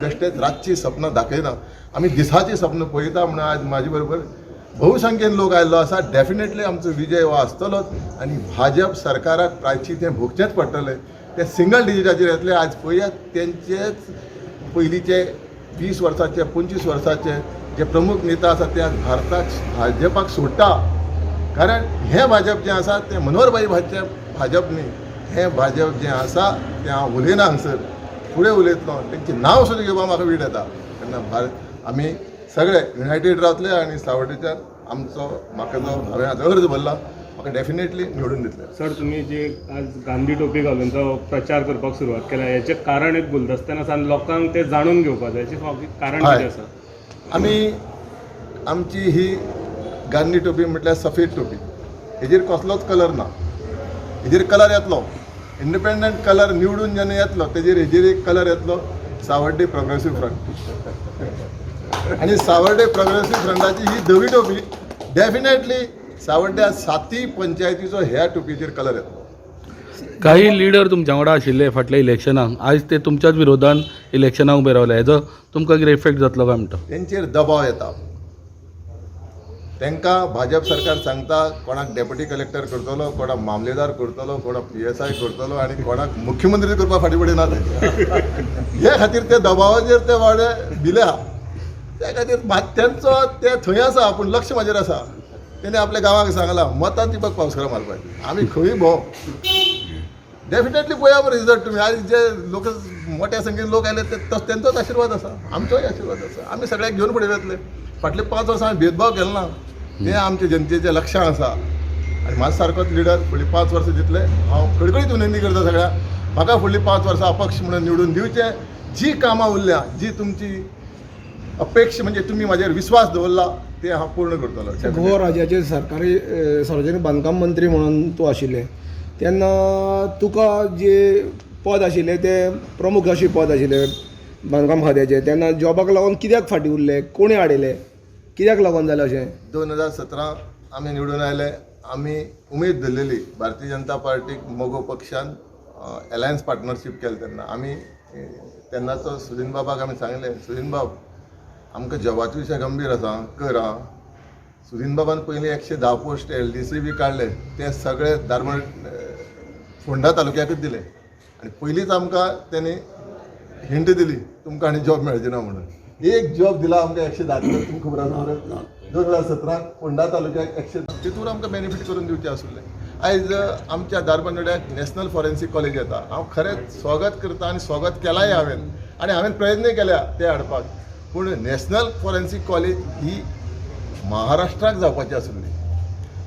बेश्टेच रातची सपनां दाखयना, आमी दिसाची सपनां पळयता म्हणून आज म्हाजे बरोबर बहुसंख्येन लोक आयिल्लो आसा. डेफिनेटली आमचो विजय हो आसतलोच आनी भाजप सरकाराक प्रायची तें भोगचेंच पडटलें. ते सिंगल डिजिटाचेर येतले. आज पळयात तेंचेच पयलींचे 20 वर्साचे 25 वर्साचे जे प्रमुख नेता आसा ते आज भाजपाक सोडटा. कारण हे भाजप जें आसा तें मनोहरभाई भाजप न्ही. हें भाजप जें आसा तें हांव उलयना हांगसर, फुडें उलयतलो. तेंचें नांव सुद्दां घेवपाक म्हाका वीट येता. तेन्ना आमी सगळे युनायटेड रावतले आनी सावड्डेच्यान आमचो म्हाका जो हांवें आतां अर्ज भरला म्हाका डेफिनेटली निवडून दितले. सर, तुम्ही जे आज गांधी टोपी घालून जो प्रचार करपाक सुरवात केला हेचें कारण एक गुलदस्त्यान आसा आनी लोकांक तें जाणून घेवपाक जाय. हेचें कारण कितें आसा? आमी आमची ही गांधी टोपी म्हटल्यार सफेद टोपी. हेजेर कसलोच कलर ना. हेजेर कलर येतलो इंडिपेंडंट कलर निवडून जेन्ना येतलो तेजेर हेजेर एक कलर येतलो सावड्डे प्रोग्रेसीव फ्रंट. आनी सावड्डे प्रोग्रेसीव फ्रंटाची ही धवी टोपी डेफिनेटली सावड्ड्या 7 पंचायतीचो ह्या टोपीचेर कलर येतलो. काही लिडर तुमच्या वांगडा आशिल्ले फाटल्या इलेक्शनाक, आयज ते तुमच्याच विरोधान इलेक्शनाक उबे रावले. हेजो तुमकां कितें इफेक्ट जातलो काय म्हणटा? तेंचेर दबाव येता. तांकां भाजप सरकार सांगता कोणाक डेप्युटी कलेक्टर करतलो, कोणाक मामलेदार करतलो, कोणाक PSI करतलो आनी कोणाक मुख्यमंत्री करपाक फाटीं फुडें ना. हे खातीर ते दबावाचेर ते वाडे भिले आहा. त्या खातीर तेंचो ते थंय आसा पूण लक्ष म्हाजेर आसा. तेणे आपल्या गांवांक सांगलां मतां दिवपाक पावसकारां मारपाची. आमी खंय भोंव डेफिनेटली पळया मरे रिजल्ट तुमी. आज जे लोक मोठ्या संख्येन लोक आयले तेंचोच आशिर्वाद आसा, आमचोय आशिर्वाद आसा. आमी सगळ्याक घेवन फुडें वतले. फाटले 5 वर्सां हांवें भेदभाव केलो ना. तें आमच्या जनतेच्या लक्षांत आसा. आनी म्हाजो सारकोच लिडर फुडलीं 5 वर्सां जितले हांव कळकळीत विनंती करता सगळ्यांक, म्हाका फुडलीं 5 वर्सां अपक्ष म्हणून निवडून दिवचें. जी कामां उरल्या, जी तुमची अपेक्षा म्हणजे तुमी म्हाजेर विश्वास दवरला ते हांव पूर्ण करतलो. गोवा राज्याचे सरकारी सार्वजनीक बांदकाम मंत्री म्हणून तूं आशिल्ले तेन्ना तुका जे पद आशिल्लें तें प्रमुख अशें पद आशिल्लें बांदकाम खात्याचें, तेन्ना जॉबाक लागून कित्याक फाटीं उरले, कोणी हाडिल्ले, कित्याक लागून जालें अशें? 2017 आमी निवडून आयले. आमी उमेद धरलेली भारतीय जनता पार्टीक मोगो पक्षान एलायन्स पार्टनरशीप केलें. तेन्ना आमी तेन्नाचो सुदीन बाबाक आमी सांगलें, सुदीन बाब आमकां जॉबाचो विशय गंभीर आसा, कर आं. सुदीन बाबान पयलीं 110 पोस्ट LDC बी काडले. ते सगळे दारमळ फोंडा तालुक्याकूच दिले. आनी पयलींच आमकां तेणी हिंट दिली तुमकां आनी जॉब मेळचे ना म्हणून. एक जॉब दिला आमकां 110. तुमकां खबर आसा 2017 फोंडा तालुक्याक 110 तितून आमकां बेनिफीट करून दिवचें आसलें. आयज आमच्या दारबांदोड्याक नॅशनल फॉरेन्सीक कॉलेज येता. हांव खरेंच स्वागत करता आनी स्वागत केलांय हांवें. आनी हांवें प्रयत्नय केल्या ते हाडपाक. पूण नॅशनल फॉरेन्सीक कॉलेज ही महाराष्ट्राक जावपाची आसली.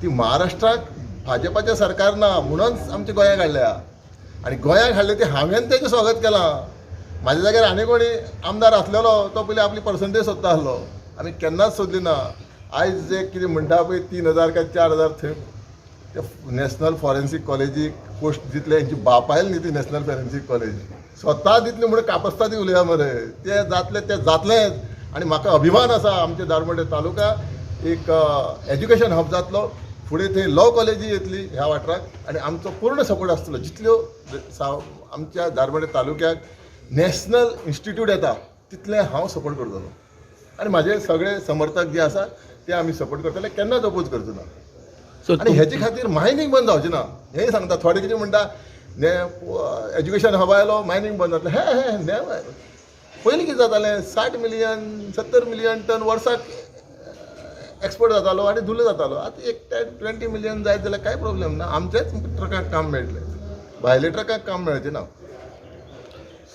ती महाराष्ट्राक भाजपाचें सरकार ना म्हणूनच आमच्या गोंयांक हाडल्या. आनी गोंयांक हाडले ती हांवें तेजें स्वागत केलां. म्हाज्या जाग्यार आनी कोणी आमदार आसलेलो तो पयलीं आपली पर्संटेज सोदता आसलो. आमी केन्नाच सोदली ना. आयज जे कितें म्हणटा पळय 3000 काय 4000 थंय ते नॅशनल फॉरेन्सीक कॉलेजीक पोस्ट दितले. हेंची बापायल न्ही ती नॅशनल फॉरेन्सीक कॉलेज स्वता दितली म्हणून कापस्ता ती उलया मरे. ते जातलेंच. आनी म्हाका अभिमान आसा आमच्या दारबांदोडा तालुका एक एज्युकेशन हब जातलो. फुडें थंय लॉ कॉलेजी येतली ह्या वाठाराक आनी आमचो पूर्ण सपोर्ट आसतलो. जितल्यो आमच्या दारबांदोडा तालुक्याक नॅशनल इन्स्टिट्यूट येता तितले हांव सपोर्ट करतलो. आनी म्हाजे सगळे समर्थक जे आसा ते आमी सपोर्ट करतले. केन्नाच अपोज करचो ना. आनी हेचे खातीर मायनींग बंद जावचें ना. हेंय सांगता. थोडे कितें म्हणटा एज्युकेशन हब आयलो मायनींग बंद जातलें. हे पयलीं कितें जातालें 60 मिलियन 70 मिलियन टन वर्साक एक्सपोर्ट जातालो आनी धुलो जातालो. आतां एक 10-20 मिलियन जायत जाल्यार कांय प्रॉब्लेम ना. आमच्याच ट्रकाक काम मेळटलें, भायल्या ट्रकाक काम मेळचें ना.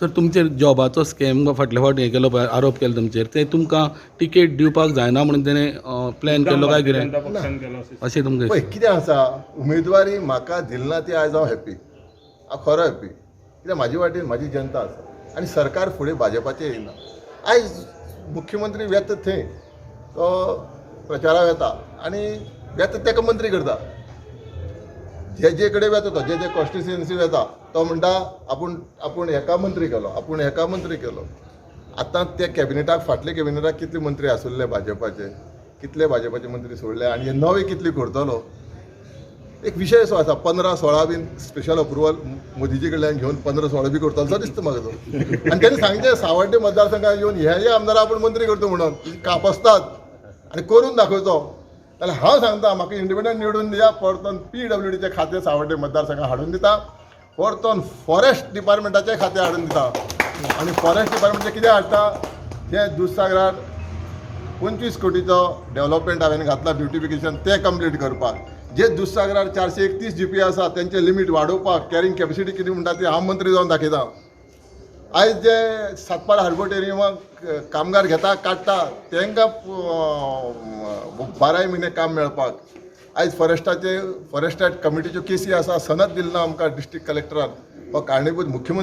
सर, तुमचेर जॉबाचो स्कॅम फाटल्या फावट हें केलो पळय, आरोप केलो तुमचेर, ते तुमकां टिकेट दिवपाक जायना म्हणून तेणें प्लॅन केलो काय कितें अशें तुमकां? पळय कितें आसा, उमेदवारी म्हाका दिली ना ती आयज हांव हॅप्पी. हांव खरो हॅप्पी. कित्याक म्हाजे वाटेन म्हाजी जनता आसा आनी सरकार फुडें भाजपाचें येयना. आयज मुख्यमंत्री वेता थंय तो प्रचाराक येता आनी वेता ताका मंत्री करता. जे कडेन वेता तो जे कॉन्स्टिट्युएन्सी वेता तो म्हणटा आपूण हेका मंत्री केलो. आतां ते कॅबिनेटाक फाटले कॅबिनेटाक कितले मंत्री आसुल्ले भाजपाचे, कितले भाजपाचे मंत्री सोडले आनी हे नवे कितले करतलो. एक विशय असो आसा 15-16 बीन स्पेशल अप्रुवल मोदीजी कडल्यान घेवन 15-16 बी करतलो असो दिसता म्हाका तो. आनी तेणी सांगचे सावड्डे मतदारसंघात येवन हे आमदार आपण मंत्री करतो म्हणून कापसतात आनी करून दाखयचो जाल्यार हांव सांगता म्हाका इंडिपेंडंट निवडून दिया, परतून PWDचें खातें सावड्डे मतदारसंघात हाडून दिता, परतून फॉरेस्ट डिपार्टमेंटाचें खातें हाडून दिता. आनी फॉरेस्ट डिपार्टमेंटाचें कितें हाडटा, जे दुधसागरार 25 कोटीचो डेव्हलपमेंट हांवें घातला ब्युटिफिकेशन तें कंप्लीट करपाक. जे दुधसागरार 431 GP आसा तेंचें लिमीट वाडोवपाक, कॅरींग कॅपॅसिटी कितें म्हणटा ती हांव मंत्री जावन दाखयता. आयज जे सातपाड हार्बोटेरियमाक कामगार घेता काडटा तांकां 12 म्हयने काम मेळपाक. आयज फॉरेस्ट कमिटीच्यो केसी आसा, सनद दिलना आमकां डिस्ट्रिक्ट कलेक्टरान. हो कारणीभूत मुख्यमंत्री